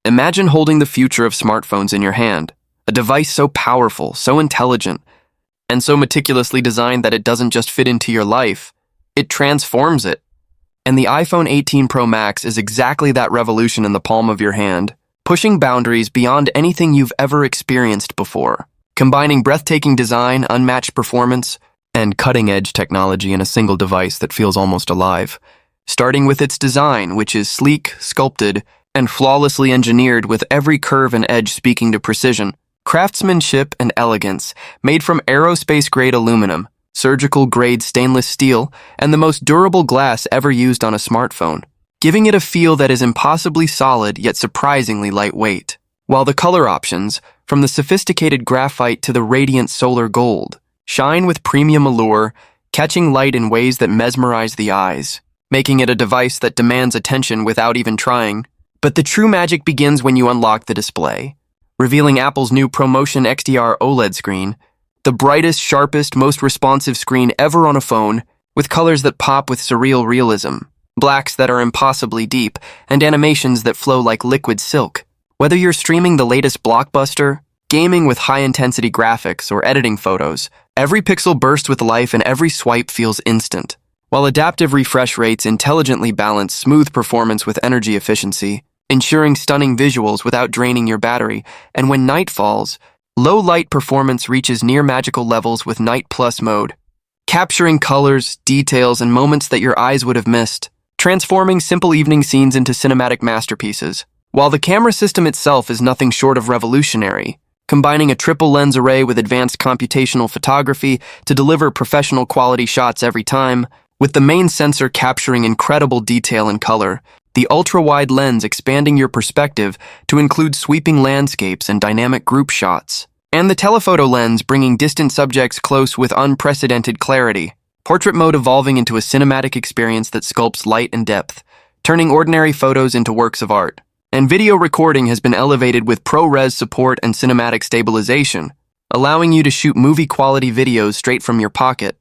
Imagine holding the future of smartphones in your hand, a device so powerful, so intelligent, and so meticulously designed that it doesn't just fit into your life, it transforms it. And the iPhone 18 Pro Max is exactly that revolution in the palm of your hand, pushing boundaries beyond anything you've ever experienced before, combining breathtaking design, unmatched performance, and cutting-edge technology in a single device that feels almost alive. Starting with its design, which is sleek, sculpted, and flawlessly engineered with every curve and edge speaking to precision, craftsmanship and elegance, made from aerospace-grade aluminum, surgical-grade stainless steel, and the most durable glass ever used on a smartphone, giving it a feel that is impossibly solid yet surprisingly lightweight. While the color options, from the sophisticated graphite to the radiant solar gold, shine with premium allure, catching light in ways that mesmerize the eyes, making it a device that demands attention without even trying. But the true magic begins when you unlock the display, revealing Apple's new ProMotion XDR OLED screen, the brightest, sharpest, most responsive screen ever on a phone, with colors that pop with surreal realism, blacks that are impossibly deep, and animations that flow like liquid silk. Whether you're streaming the latest blockbuster, gaming with high-intensity graphics, or editing photos, every pixel bursts with life and every swipe feels instant. While adaptive refresh rates intelligently balance smooth performance with energy efficiency, ensuring stunning visuals without draining your battery, and when night falls, low-light performance reaches near magical levels with Night Plus mode, capturing colors, details, and moments that your eyes would have missed, transforming simple evening scenes into cinematic masterpieces. While the camera system itself is nothing short of revolutionary, combining a triple lens array with advanced computational photography to deliver professional quality shots every time, with the main sensor capturing incredible detail and color, the ultra-wide lens expanding your perspective to include sweeping landscapes and dynamic group shots, and the telephoto lens bringing distant subjects close with unprecedented clarity, portrait mode evolving into a cinematic experience that sculpts light and depth, turning ordinary photos into works of art. And video recording has been elevated with ProRes support and cinematic stabilization, allowing you to shoot movie-quality videos straight from your pocket.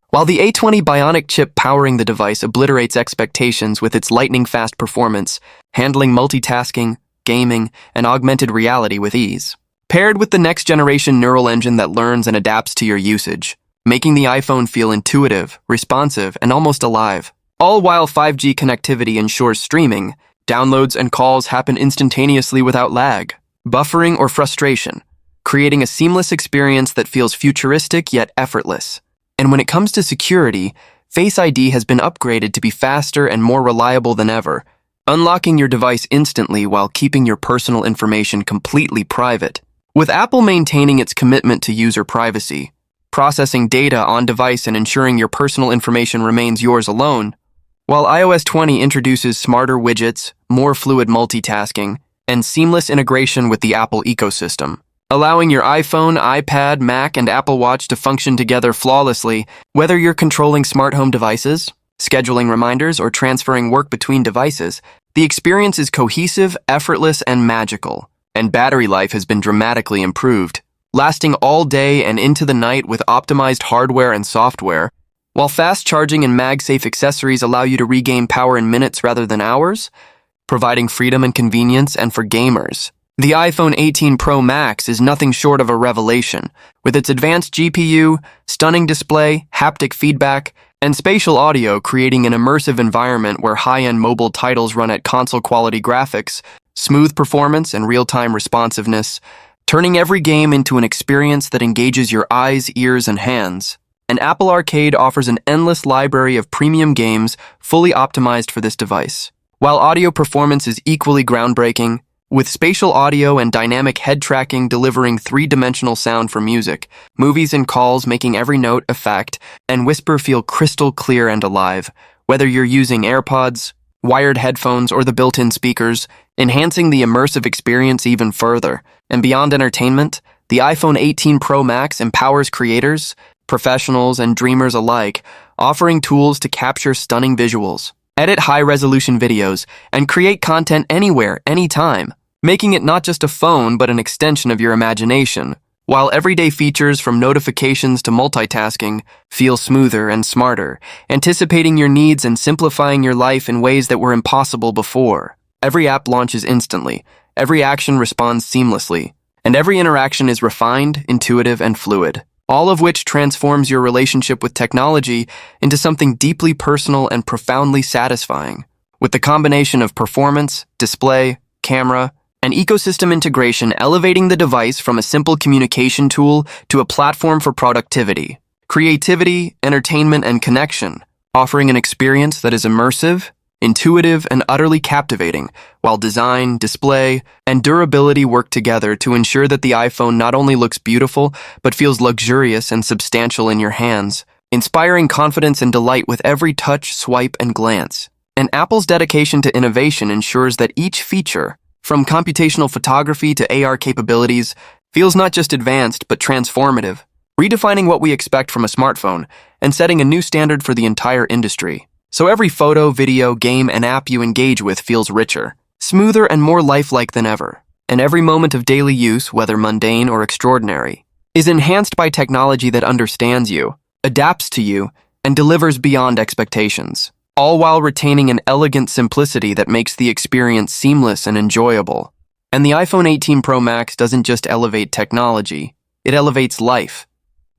While the A20 Bionic chip powering the device obliterates expectations with its lightning-fast performance, handling multitasking, gaming, and augmented reality with ease, paired with the next-generation neural engine that learns and adapts to your usage, making the iPhone feel intuitive, responsive, and almost alive. All while 5G connectivity ensures streaming, downloads, and calls happen instantaneously without lag, buffering, or frustration, creating a seamless experience that feels futuristic yet effortless. And when it comes to security, Face ID has been upgraded to be faster and more reliable than ever, unlocking your device instantly while keeping your personal information completely private. With Apple maintaining its commitment to user privacy, processing data on device and ensuring your personal information remains yours alone, while iOS 20 introduces smarter widgets, more fluid multitasking, and seamless integration with the Apple ecosystem, allowing your iPhone, iPad, Mac, and Apple Watch to function together flawlessly, whether you're controlling smart home devices, scheduling reminders, or transferring work between devices. The experience is cohesive, effortless, and magical, and battery life has been dramatically improved, lasting all day and into the night with optimized hardware and software, while fast charging and MagSafe accessories allow you to regain power in minutes rather than hours, providing freedom and convenience. And for gamers, the iPhone 18 Pro Max is nothing short of a revelation, with its advanced GPU, stunning display, haptic feedback, and spatial audio creating an immersive environment where high-end mobile titles run at console-quality graphics, smooth performance, and real-time responsiveness, turning every game into an experience that engages your eyes, ears, and hands. And Apple Arcade offers an endless library of premium games fully optimized for this device. While audio performance is equally groundbreaking, with spatial audio and dynamic head tracking delivering three-dimensional sound for music, movies, and calls, making every note, effect, and whisper feel crystal clear and alive, whether you're using AirPods, wired headphones, or the built-in speakers, enhancing the immersive experience even further. And beyond entertainment, the iPhone 18 Pro Max empowers creators, professionals, and dreamers alike, offering tools to capture stunning visuals, edit high-resolution videos, and create content anywhere, anytime, making it not just a phone but an extension of your imagination, while everyday features from notifications to multitasking feel smoother and smarter, anticipating your needs and simplifying your life in ways that were impossible before. Every app launches instantly, Every action responds seamlessly, and every interaction is refined, intuitive, and fluid, all of which transforms your relationship with technology into something deeply personal and profoundly satisfying. With the combination of performance, display, camera, and ecosystem integration elevating the device from a simple communication tool to a platform for productivity, creativity, entertainment, and connection, offering an experience that is immersive, intuitive, and utterly captivating, while design, display, and durability work together to ensure that the iPhone not only looks beautiful, but feels luxurious and substantial in your hands, inspiring confidence and delight with every touch, swipe, and glance. And Apple's dedication to innovation ensures that each feature, from computational photography to AR capabilities, feels not just advanced, but transformative, redefining what we expect from a smartphone and setting a new standard for the entire industry. So every photo, video, game, and app you engage with feels richer, smoother, and more lifelike than ever. And every moment of daily use, whether mundane or extraordinary, is enhanced by technology that understands you, adapts to you, and delivers beyond expectations, all while retaining an elegant simplicity that makes the experience seamless and enjoyable. And the iPhone 18 Pro Max doesn't just elevate technology, it elevates life,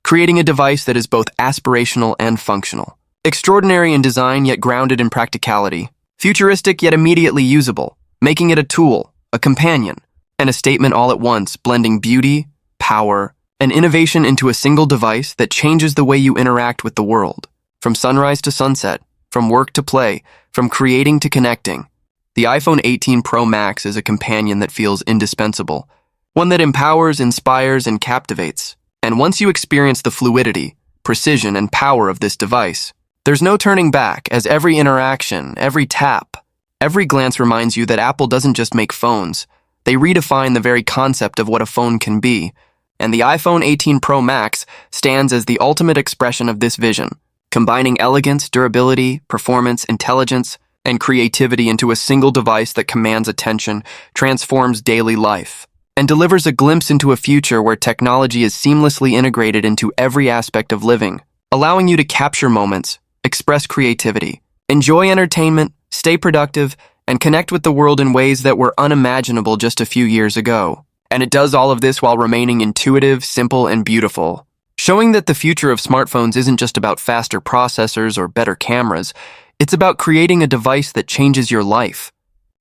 creating a device that is both aspirational and functional. Extraordinary in design yet grounded in practicality, futuristic yet immediately usable, making it a tool, a companion, and a statement all at once, blending beauty, power, and innovation into a single device that changes the way you interact with the world. From sunrise to sunset, from work to play, from creating to connecting, the iPhone 18 Pro Max is a companion that feels indispensable, one that empowers, inspires, and captivates. And once you experience the fluidity, precision, and power of this device, there's no turning back, as every interaction, every tap, every glance reminds you that Apple doesn't just make phones, they redefine the very concept of what a phone can be. And the iPhone 18 Pro Max stands as the ultimate expression of this vision, combining elegance, durability, performance, intelligence, and creativity into a single device that commands attention, transforms daily life, and delivers a glimpse into a future where technology is seamlessly integrated into every aspect of living, allowing you to capture moments, express creativity, enjoy entertainment, stay productive, and connect with the world in ways that were unimaginable just a few years ago. And it does all of this while remaining intuitive, simple, and beautiful, showing that the future of smartphones isn't just about faster processors or better cameras, it's about creating a device that changes your life,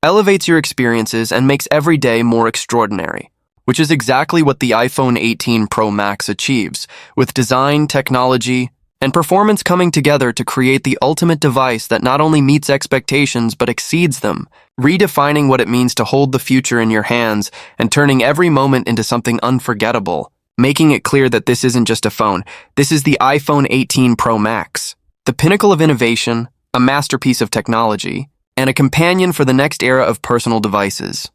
elevates your experiences, and makes every day more extraordinary, which is exactly what the iPhone 18 Pro Max achieves, with design, technology, and performance coming together to create the ultimate device that not only meets expectations but exceeds them, redefining what it means to hold the future in your hands and turning every moment into something unforgettable, making it clear that this isn't just a phone, this is the iPhone 18 Pro Max, the pinnacle of innovation, a masterpiece of technology, and a companion for the next era of personal devices.